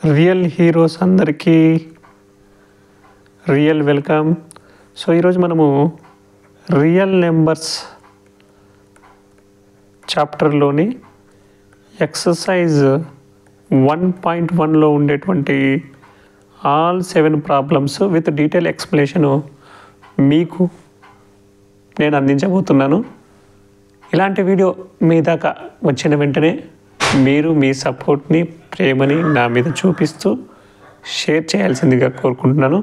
Real heroes అందరికీ real welcome. So ఈరోజు మనము రియల్ నెంబర్స్ చాప్టర్లోని ఎక్సర్సైజ్ 1.1లో ఉండేటువంటి all 7 problems with detail explanation మీకు నేను అందించబోతున్నాను. ఇలాంటి వీడియో మీ దాకా వచ్చిన వెంటనే మీరు మీ సపోర్ట్ని, ప్రేమని నా మీద చూపిస్తూ షేర్ చేయాల్సిందిగా కోరుకుంటున్నాను.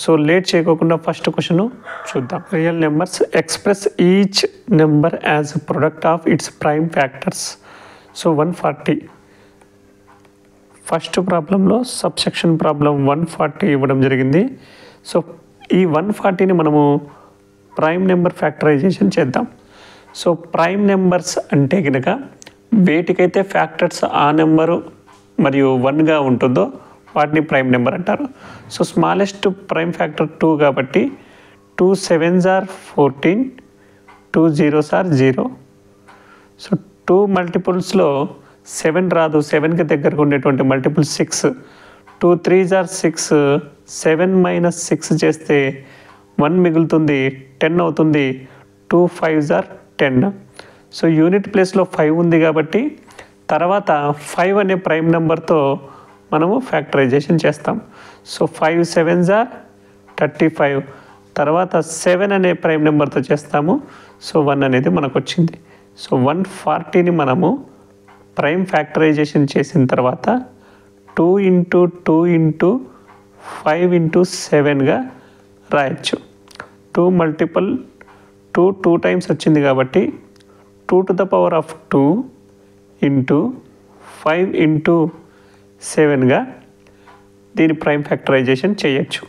సో లేట్ చేయకోకుండా ఫస్ట్ క్వశ్చన్ చూద్దాం. Real numbers express each number as product of it's prime factors. So 140 first ప్రాబ్లంలో సబ్సెక్షన్ ప్రాబ్లం 140 ఇవ్వడం జరిగింది. సో ఈ 140ని మనము ప్రైమ్ నెంబర్ ఫ్యాక్టరైజేషన్ చేద్దాం. సో ప్రైమ్ నెంబర్స్ అంటే కనుక వేటికైతే ఫ్యాక్టర్స్ ఆ నెంబరు మరియు 1గా ఉంటుందో వాటిని ప్రైమ్ నెంబర్ అంటారు. సో స్మాలెస్ట్ ప్రైమ్ ఫ్యాక్టర్ 2 కాబట్టి 2 7s are 14, 2 zeros are 0. So 2 మల్టిపుల్స్లో 7 రాదు, 7కి దగ్గరకు ఉండేటువంటి మల్టిపుల్ 6. 2 3s are 6, 7 minus 6 చేస్తే 1 మిగులుతుంది, 10 అవుతుంది. 2 5s are 10. సో యూనిట్ ప్లేస్లో 5 ఉంది కాబట్టి తర్వాత 5 అనే ప్రైమ్ నెంబర్తో మనము ఫ్యాక్టరైజేషన్ చేస్తాం. సో 5 7s are 35, తర్వాత 7 అనే ప్రైమ్ నెంబర్తో చేస్తాము. సో 1 అనేది మనకు వచ్చింది. సో 140ని మనము ప్రైమ్ ఫ్యాక్టరైజేషన్ చేసిన తర్వాత 2 into 2 into 5 into 7గా రాయొచ్చు. 2 మల్టిపుల్ 2 టైమ్స్ వచ్చింది కాబట్టి 2 to the power of 2 into 5 into 7గా దీని ప్రైమ్ ఫ్యాక్టరైజేషన్ చేయొచ్చు.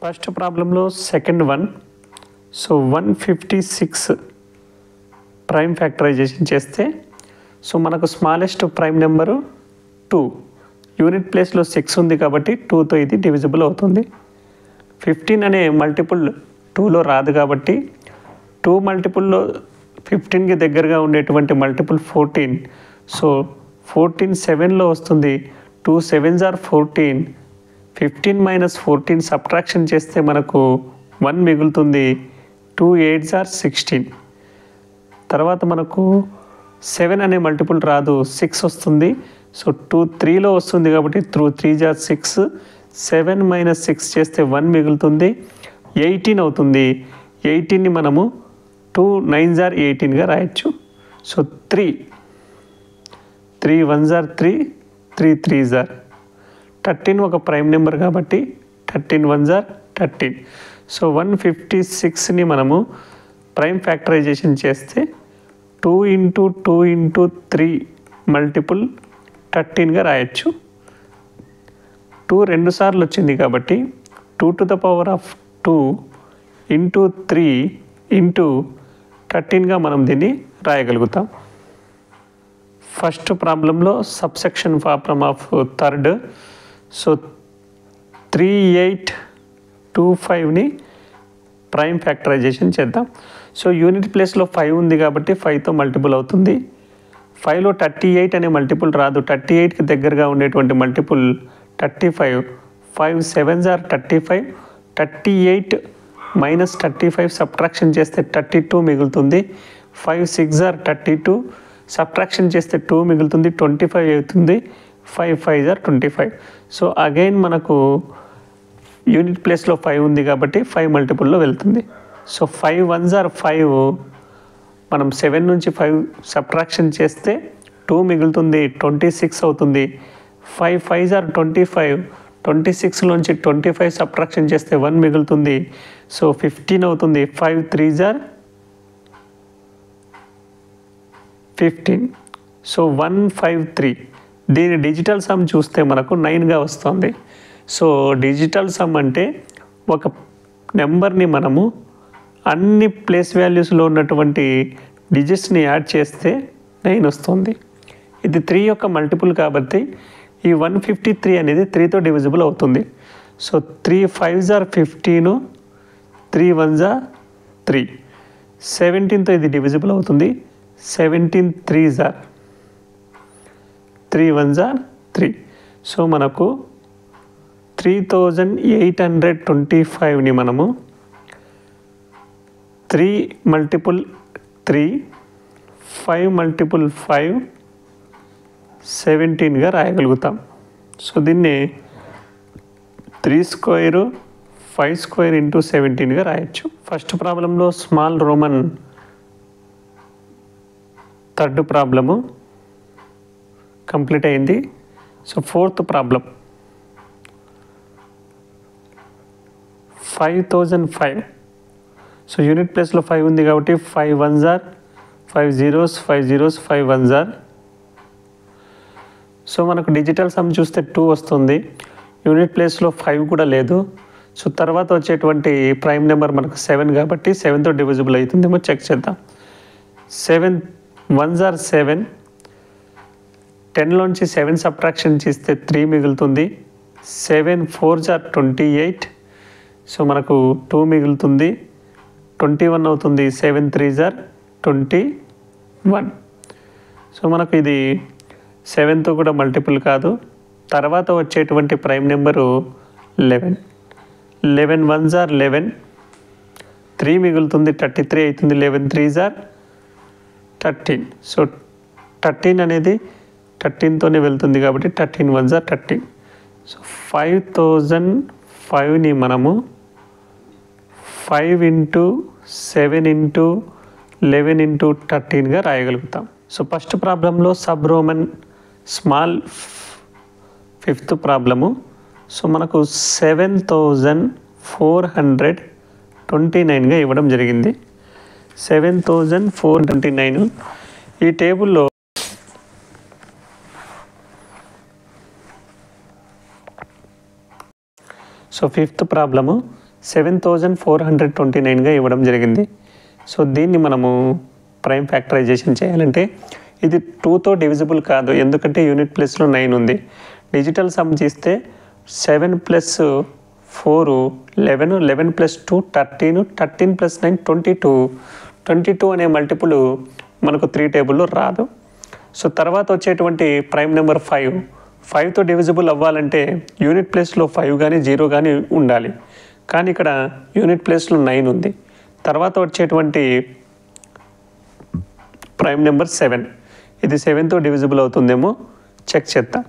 ఫస్ట్ ప్రాబ్లంలో second one. So 156 prime factorization చేస్తే సో మనకు స్మాలెస్ట్ ప్రైమ్ నెంబరు 2, యూనిట్ ప్లేస్లో 6 ఉంది కాబట్టి 2తో ఇది డివిజిబుల్ అవుతుంది. 15 అనే మల్టిపుల్ 2లో రాదు కాబట్టి 2 మల్టిపుల్లో 15కి దగ్గరగా ఉండేటువంటి మల్టిపుల్ 14. సో 14 7లో వస్తుంది. 2 7s are 14, 15 minus 14 సబ్ట్రాక్షన్ చేస్తే మనకు 1 మిగులుతుంది. 2 8s are 16. తర్వాత మనకు 7 అనే మల్టిపుల్ రాదు, 6 వస్తుంది. సో 2 3లో వస్తుంది కాబట్టి 2 3s are 6, 7 minus 6 చేస్తే 1 మిగులుతుంది, 18 అవుతుంది. 18ని మనము 2 9s are 18గా రాయొచ్చు. So 3 1s are 3, 3 3s are 13 ఒక ప్రైమ్ నెంబర్ కాబట్టి 13 1s are 13. సో 156ని మనము ప్రైమ్ ఫ్యాక్టరైజేషన్ చేస్తే 2 into 2 into 3 మల్టిపుల్ 13గా రాయొచ్చు. 2 2 సార్లు వచ్చింది కాబట్టి 2 to the power of 2 into 3 into 13గా మనం దీన్ని రాయగలుగుతాం. ఫస్ట్ ప్రాబ్లంలో subsection problem of third. So 3825ని ప్రైమ్ ఫ్యాక్టరైజేషన్ చేద్దాం. సో యూనిట్ ప్లేస్లో 5 ఉంది కాబట్టి 5తో మల్టిపుల్ అవుతుంది. 5లో 38 అనే మల్టిపుల్ రాదు, 38కి దగ్గరగా ఉండేటువంటి multiple 35. 5 7s are 35, 38 minus 35 subtraction చేస్తే 32 మిగులుతుంది. 5 6s are 32, సబ్ట్రాక్షన్ చేస్తే 2 మిగులుతుంది, 25 అవుతుంది. 5 5s are 25. సో అగైన్ మనకు యూనిట్ ప్లేస్లో 5 ఉంది కాబట్టి 5 మల్టిపుల్లో వెళ్తుంది. సో 5 1s are 5, మనం 7 నుంచి 5 సబ్ట్రాక్షన్ చేస్తే 2 మిగులుతుంది, 26 అవుతుంది. 5 5s are 25, 26లోంచి 25 సబ్ట్రాక్షన్ చేస్తే 1 మిగులుతుంది. సో 15 అవుతుంది. 5 3s are 15. సో 153 దీని డిజిటల్ సమ్ చూస్తే మనకు 9గా వస్తుంది. సో డిజిటల్ సమ్ అంటే ఒక నెంబర్ని మనము అన్ని ప్లేస్ వాల్యూస్లో ఉన్నటువంటి డిజిట్స్ని యాడ్ చేస్తే 9 వస్తుంది. ఇది 3 యొక్క మల్టిపుల్ కాబట్టి ఈ 153 అనేది 3తో డివిజిబుల్ అవుతుంది. So 3 5s are 15, 3 1s are 3. 17తో ఇది డివిజిబుల్ అవుతుంది. 17 3s are 3 1s are 3. So మనకు 3825ని మనము 3 మల్టిపుల్ 3 5 మల్టిపుల్ 5 17గా రాయగలుగుతాం. సో దీన్ని 3 స్క్వేర్ 5 స్క్వేర్ ఇంటూ 17గా రాయొచ్చు. ఫస్ట్ ప్రాబ్లంలో small roman, third problem complete అయింది. So fourth problem 5005. So unit ప్లేస్లో 5 ఉంది కాబట్టి 5 1s are 5 zeros 5 zeros 5 1s are. So మనకు డిజిటల్ సమ్ చూస్తే 2 వస్తుంది. యూనిట్ ప్లేస్లో 5 కూడా లేదు. సో తర్వాత వచ్చేటువంటి ప్రైమ్ నెంబర్ మనకు 7 కాబట్టి 7తో డివిజిబుల్ అవుతుందేమో చెక్ చేద్దాం. 7 1s are 7. 10లోంచి 7 సబ్ట్రాక్షన్ చేస్తే 3 మిగులుతుంది. 7 4s are 28. సో మనకు 2 మిగులుతుంది. 21 అవుతుంది. 7 3s are 21. సో మనకు ఇది 7తో కూడా మల్టిపుల్ కాదు. తర్వాత వచ్చేటువంటి ప్రైమ్ నెంబరు 11. 11 1s are 11. 3 మిగులుతుంది. 33 అవుతుంది. 11 3s are 13. సో 13 అనేది 13తోనే వెళ్తుంది కాబట్టి 13 1s are 13. సో 5005ని మనము 5 ఇంటూ 7 ఇంటూ 11 ఇంటూ 13గా రాయగలుగుతాం. సో ఫస్ట్ ప్రాబ్లంలో sub roman small, fifth problem. So మనకు 7429గా ఇవ్వడం జరిగింది. 7429. ఈ టేబుల్లో సో ఫిఫ్త్ ప్రాబ్లము 7429గా ఇవ్వడం జరిగింది. సో దీన్ని మనము ప్రైమ్ ఫ్యాక్టరైజేషన్ చేయాలంటే ఇది 2తో డివిజిబుల్ కాదు, ఎందుకంటే యూనిట్ ప్లేస్లో 9 ఉంది. డిజిటల్ సమ్ చేస్తే 7 + 4 11, 11 + 2 13, 13 + 9 22. 22 అనే మల్టిపుల్ మనకు 3 టేబుల్లో రాదు. సో తర్వాత వచ్చేటువంటి ప్రైమ్ నెంబర్ 5. 5తో డివిజిబుల్ అవ్వాలంటే యూనిట్ ప్లేస్లో 5 కానీ 0 కానీ ఉండాలి. కానీ ఇక్కడ యూనిట్ ప్లేస్లో 9 ఉంది. తర్వాత వచ్చేటువంటి ప్రైమ్ నెంబర్ 7. ఇది 7తో డివిజిబుల్ అవుతుందేమో చెక్ చేద్దాం.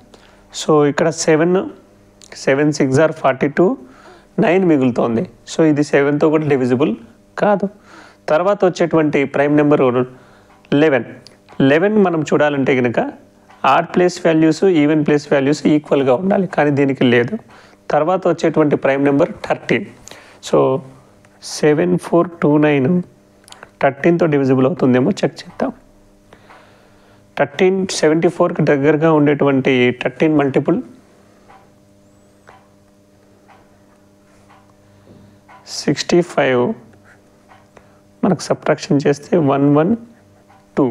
సో ఇక్కడ 7 6s are 42, 9 మిగులుతోంది. సో ఇది 7తో కూడా డివిజిబుల్ కాదు. తర్వాత వచ్చేటువంటి ప్రైమ్ నెంబర్ 11 మనం చూడాలంటే కనుక odd place values, even place values ఈక్వల్గా ఉండాలి, కానీ దీనికి లేదు. తర్వాత వచ్చేటువంటి ప్రైమ్ నెంబర్ 13. సో 7429 13తో డివిజిబుల్ అవుతుందేమో చెక్ చేద్దాం. 13 74కి దగ్గరగా ఉండేటువంటి 13 మల్టిపుల్ 65. మనకు సబ్ట్రాక్షన్ చేస్తే 112.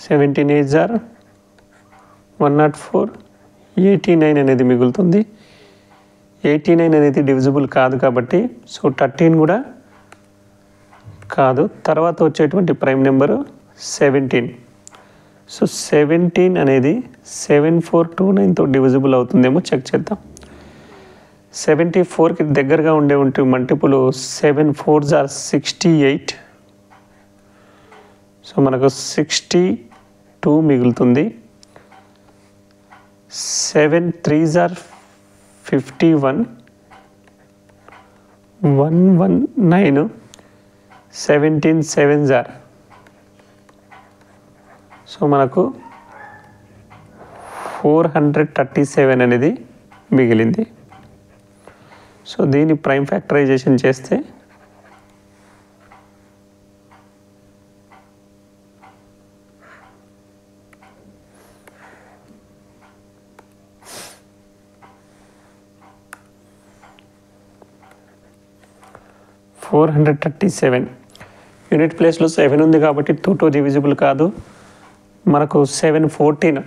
17 8s are 104. 89 అనేది మిగులుతుంది. 89 అనేది డివిజిబుల్ కాదు కాబట్టి సో 13 కూడా కాదు. తర్వాత వచ్చేటువంటి ప్రైమ్ నెంబరు 17. సో 17 అనేది 7429తో డివిజిబుల్ అవుతుందేమో చెక్ చేద్దాం. 74కి దగ్గరగా ఉండే మల్టిపుల్ 7 4s are 68. సో మనకు 62 మిగులుతుంది. 7 3s are 51. 119. 17 7s are. So మనకు 437 అనేది మిగిలింది. సో దీన్ని ప్రైమ్ ఫ్యాక్టరైజేషన్ చేస్తే 437. యూనిట్ ప్లేస్లో 7 ఉంది కాబట్టి 2 డివిజిబుల్ కాదు. మనకు 7 14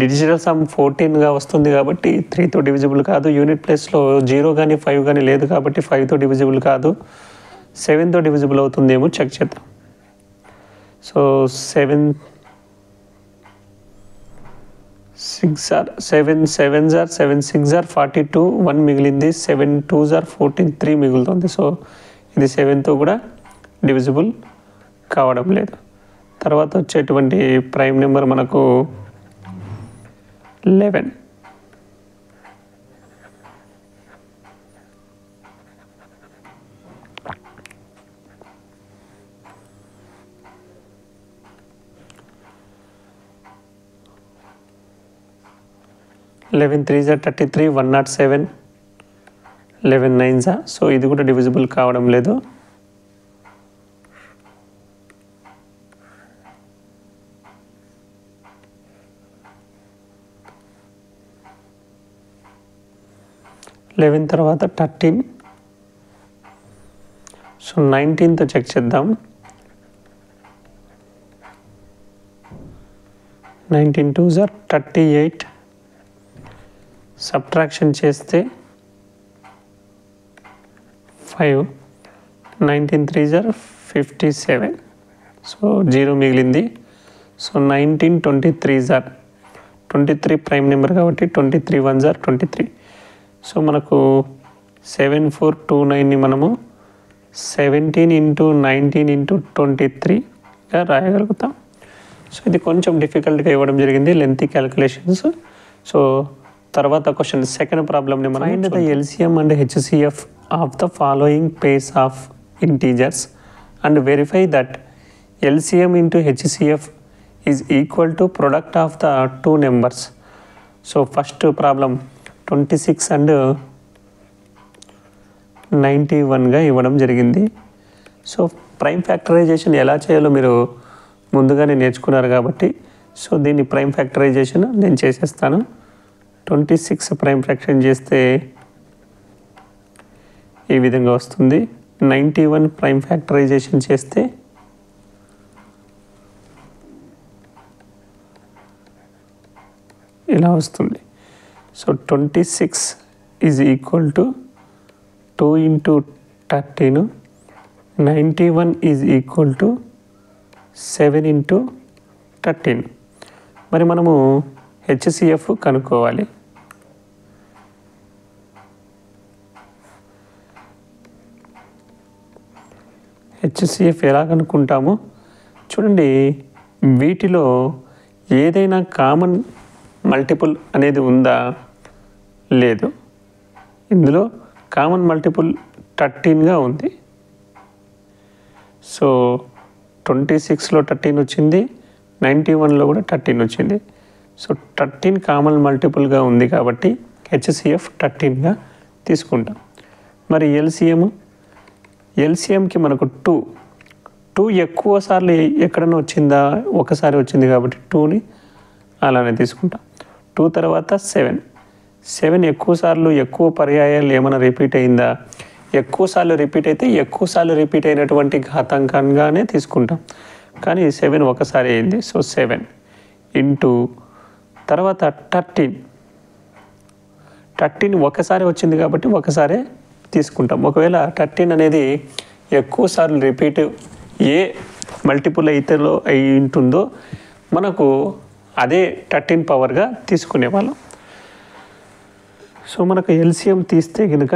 డిజిటల్ సమ్ 14గా వస్తుంది కాబట్టి 3తో డివిజిబుల్ కాదు. యూనిట్ ప్లేస్లో 0 కానీ 5 కానీ లేదు కాబట్టి 5తో డివిజిబుల్ కాదు. 7తో డివిజిబుల్ అవుతుందేమో చెక్ చేద్దాం. So 7 6 are 7 7s are 7 6 are 42, 1 మిగిలింది. 7 2s ఆర్ 14, 3 మిగులుతుంది. సో ఇది 7తో కూడా డివిజిబుల్ కావడం లేదు. తర్వాత వచ్చేటువంటి ప్రైమ్ నెంబర్ మనకు 11. Eleven 3s are 33, 107, 11 9s are. So ఇది కూడా డివిజిబుల్ కావడం లేదు. లెవెన్ తర్వాత 13. సో 19తో చెక్ చేద్దాం. 19 2s are 38. సబ్ట్రాక్షన్ చేస్తే 5. 19 3s are 57. సో 0 మిగిలింది. So 19 23s are 23 prime number కాబట్టి 23 1s are 23. సో మనకు 7429ని మనము 17 into 19 into 23గా రాయగలుగుతాం. సో ఇది కొంచెం డిఫికల్ట్గా ఇవ్వడం జరిగింది, లెంతీ క్యాలిక్యులేషన్స్. సో తర్వాత క్వశ్చన్ సెకండ్ ప్రాబ్లమ్ని మనం find the LCM and HCF of the following pairs of integers and verify that LCM into HCF is equal to product of the two numbers. So first problem 26 and 91గా ఇవ్వడం జరిగింది. So prime factorisation ఎలా చేయాలో మీరు ముందుగానే నేర్చుకున్నారు కాబట్టి so దీన్ని ప్రైమ్ ఫ్యాక్టరైజేషన్ నేను చేసేస్తాను. 26 ప్రైమ్ ఫ్రాక్షన్ చేస్తే ఈ విధంగా వస్తుంది. 91 ప్రైమ్ ఫ్యాక్టరైజేషన్ చేస్తే ఇలా వస్తుంది. So 26 is equal to 2 into 13. 91 is equal to 7 into 13. మరి మనము హెచ్సిఎఫ్ కనుక్కోవాలి. హెచ్సిఎఫ్ ఎలా కనుక్కుంటామో చూడండి. వీటిలో ఏదైనా కామన్ మల్టిపుల్ అనేది ఉందా? లేదు. ఇందులో కామన్ మల్టిపుల్ 13గా ఉంది. సో 26లో 13 వచ్చింది, 91లో కూడా 13 వచ్చింది. సో 13 కామన్ మల్టిపుల్గా ఉంది కాబట్టి హెచ్సిఎఫ్ 13గా తీసుకుంటాం. మరి ఎల్సిఎంకి మనకు 2 ఎక్కువ సార్లు ఎక్కడన్నా వచ్చిందా? ఒకసారి వచ్చింది కాబట్టి 2ని అలానే తీసుకుంటాం. 2 తర్వాత 7 ఎక్కువ సార్లు ఎక్కువ పర్యాయాలు ఏమైనా రిపీట్ అయిందా? ఎక్కువ సార్లు రిపీట్ అయితే ఎక్కువ సార్లు రిపీట్ అయినటువంటి ఘాతాంకంగానే తీసుకుంటాం. కానీ 7 ఒకసారి అయింది. సో 7 ఇంటూ తర్వాత 13 ఒకసారి వచ్చింది కాబట్టి ఒకసారే తీసుకుంటాం. ఒకవేళ 13 అనేది ఎక్కువ సార్లు రిపీట్ ఏ మల్టిపుల్ అయితేలో అయి ఉంటుందో మనకు అదే 13 పవర్గా తీసుకునేవాళ్ళం. సో మనకు ఎల్సిఎం తీస్తే కనుక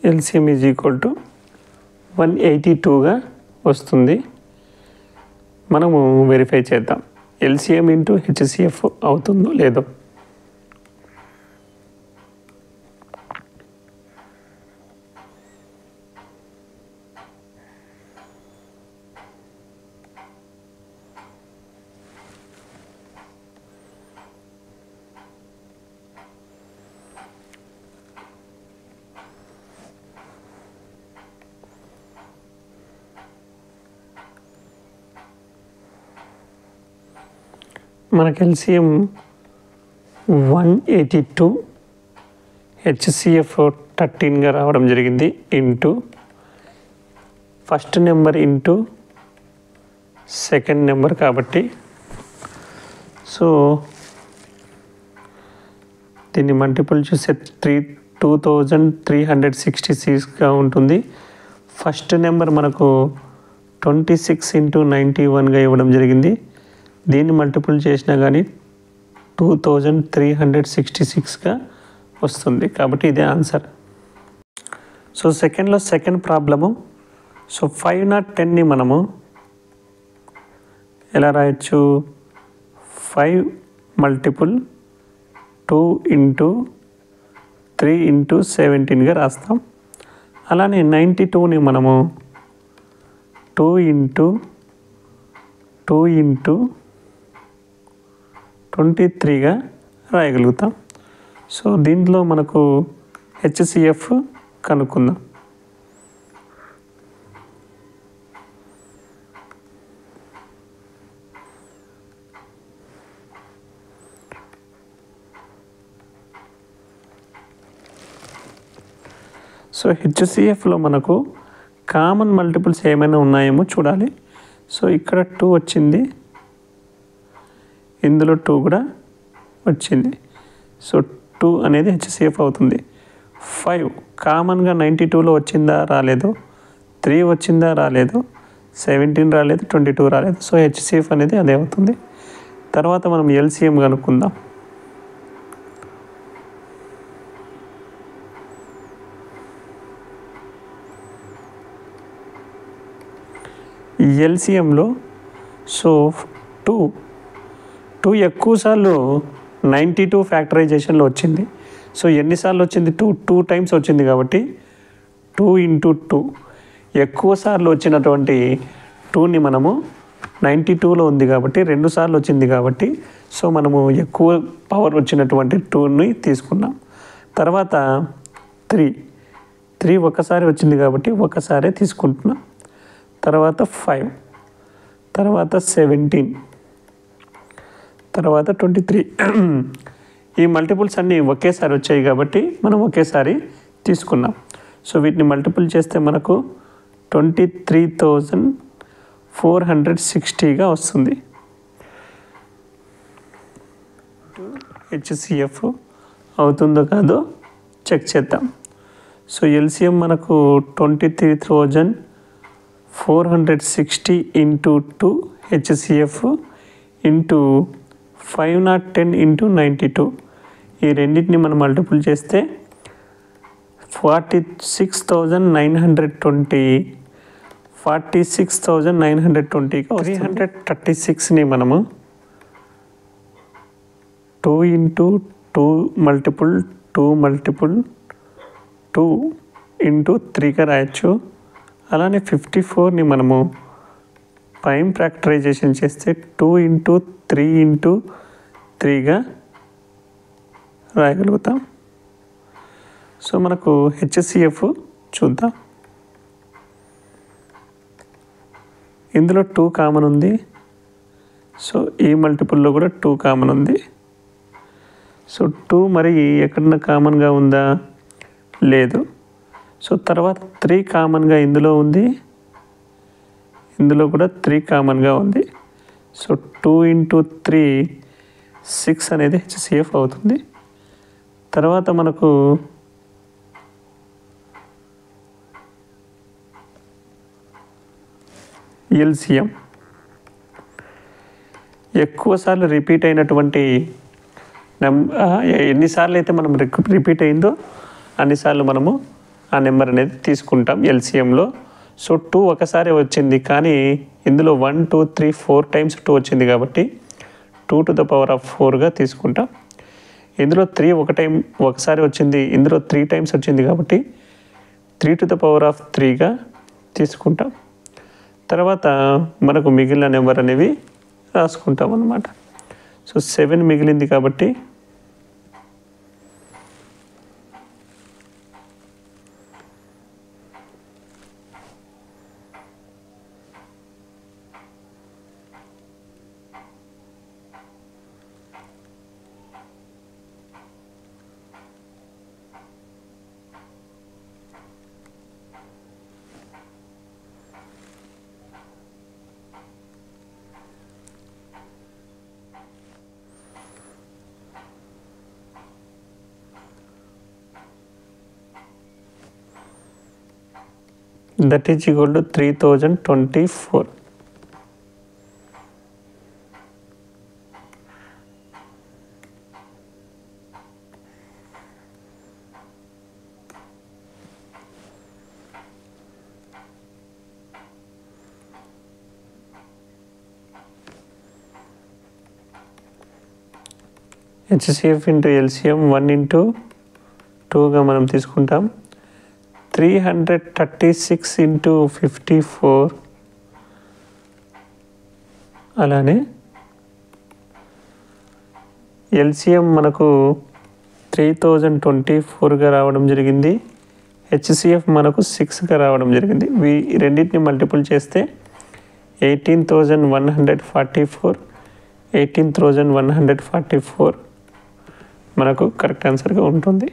ఎల్సిఎం ఈజ్ ఈక్వల్ టు 182గా వస్తుంది. మనము వెరిఫై చేద్దాం ఎల్సిఎం ఇంటూ హెచ్సిఎఫ్ అవుతుందో లేదో. మనకు ఎల్సిఎం 182, హెచ్సిఎఫ్ 13గా రావడం జరిగింది. Into first number into second number కాబట్టి సో దీన్ని మల్టిపుల్ చూస్తే 2366గా ఉంటుంది. ఫస్ట్ నెంబర్ మనకు 26 × 91గా ఇవ్వడం జరిగింది. దీన్ని మల్టిపుల్ చేసినా కానీ 2366గా వస్తుంది. కాబట్టి ఇదే ఆన్సర్. సో సెకండ్లో సెకండ్ ప్రాబ్లము. సో 510ని మనము ఎలా రాయొచ్చు? 5 మల్టిపుల్ 2 × 3 × 17గా రాస్తాం. అలానే 92ని మనము 2 × 2 × 23గా రాయగలుగుతాం. సో దీంట్లో మనకు HCF కనుక్కుందాం. సో HCFలో మనకు కామన్ మల్టిపుల్స్ ఏమైనా ఉన్నాయేమో చూడాలి. సో ఇక్కడ 2 వచ్చింది, ఇందులో 2 కూడా వచ్చింది. సో 2 అనేది HCF అవుతుంది. 5 కామన్గా 92లో వచ్చిందా రాలేదు, 3 వచ్చిందా రాలేదు, 17 రాలేదు, 22 రాలేదు. సో HCF అనేది అదే అవుతుంది. తర్వాత మనం LCM కనుక్కుందాం. LCMలో సో 2 ఎక్కువసార్లు 92 ఫ్యాక్టరైజేషన్లో వచ్చింది. సో ఎన్నిసార్లు వచ్చింది? 2 టైమ్స్ వచ్చింది. కాబట్టి 2 × 2 ఎక్కువ సార్లు వచ్చినటువంటి 2ని మనము 92లో ఉంది కాబట్టి 2 సార్లు వచ్చింది కాబట్టి సో మనము ఎక్కువ పవర్ వచ్చినటువంటి 2ని తీసుకున్నాం. తర్వాత 3 ఒకసారి వచ్చింది కాబట్టి ఒకసారే తీసుకుంటున్నాం. తర్వాత 5, తర్వాత 17, తర్వాత 23. ఈ మల్టిపుల్స్ అన్నీ ఒకేసారి వచ్చాయి కాబట్టి మనం ఒకేసారి తీసుకున్నాం. సో వీటిని మల్టిపుల్ చేస్తే మనకు 23,460గా వస్తుంది. HCF అవుతుందో కాదో చెక్ చేద్దాం. సో LCM మనకు 23,460 × 2 HCF ఇంటూ 510 × 92. ఈ రెండింటిని మనం మల్టిపుల్ చేస్తే 46,920 336ని మనము 2 × 2 మల్టిపుల్ 2 మల్టిపుల్ 2 × 3గా రాయొచ్చు. అలానే 54ని మనము ప్రైమ్ ఫ్యాక్టరైజేషన్ చేస్తే 2 × 3 × 3గా రాయగలుగుతాం. సో మనకు HCF చూద్దాం. ఇందులో 2 కామన్ ఉంది. సో ఈ మల్టిపుల్లో కూడా 2 కామన్ ఉంది. సో 2 మరి ఎక్కడన్నా కామన్గా ఉందా? లేదు. సో తర్వాత 3 కామన్గా ఇందులో ఉంది, ఇందులో కూడా 3 కామన్గా ఉంది. సో 2 × 3 6 అనేది HCF అవుతుంది. తర్వాత మనకు LCM ఎక్కువసార్లు రిపీట్ అయినటువంటి ఎన్నిసార్లు అయితే మనం రిపీట్ అయిందో అన్నిసార్లు మనము ఆ నెంబర్ అనేది తీసుకుంటాం LCMలో. సో 2 ఒకసారి వచ్చింది కానీ ఇందులో 1 2 3 4 టైమ్స్ 2 వచ్చింది కాబట్టి 2⁴ తీసుకుంటాం. ఇందులో 3 ఒకసారి వచ్చింది, ఇందులో 3 టైమ్స్ వచ్చింది కాబట్టి 3⁻³ తీసుకుంటాం. తర్వాత మనకు మిగిలిన నెంబర్ అనేవి రాసుకుంటాం అన్నమాట. సో 7 మిగిలింది కాబట్టి that is equal to 3024. HCF into LCM 1 into 2గా మనం తీసుకుంటాం. 336 ఇంటూ 54, అలానే LCM మనకు 3024గా రావడం జరిగింది. HCF మనకు 6గా రావడం జరిగింది. ఈ రెండింటిని మల్టిపుల్ చేస్తే 18,144 18,144 మనకు కరెక్ట్ ఆన్సర్గా ఉంటుంది.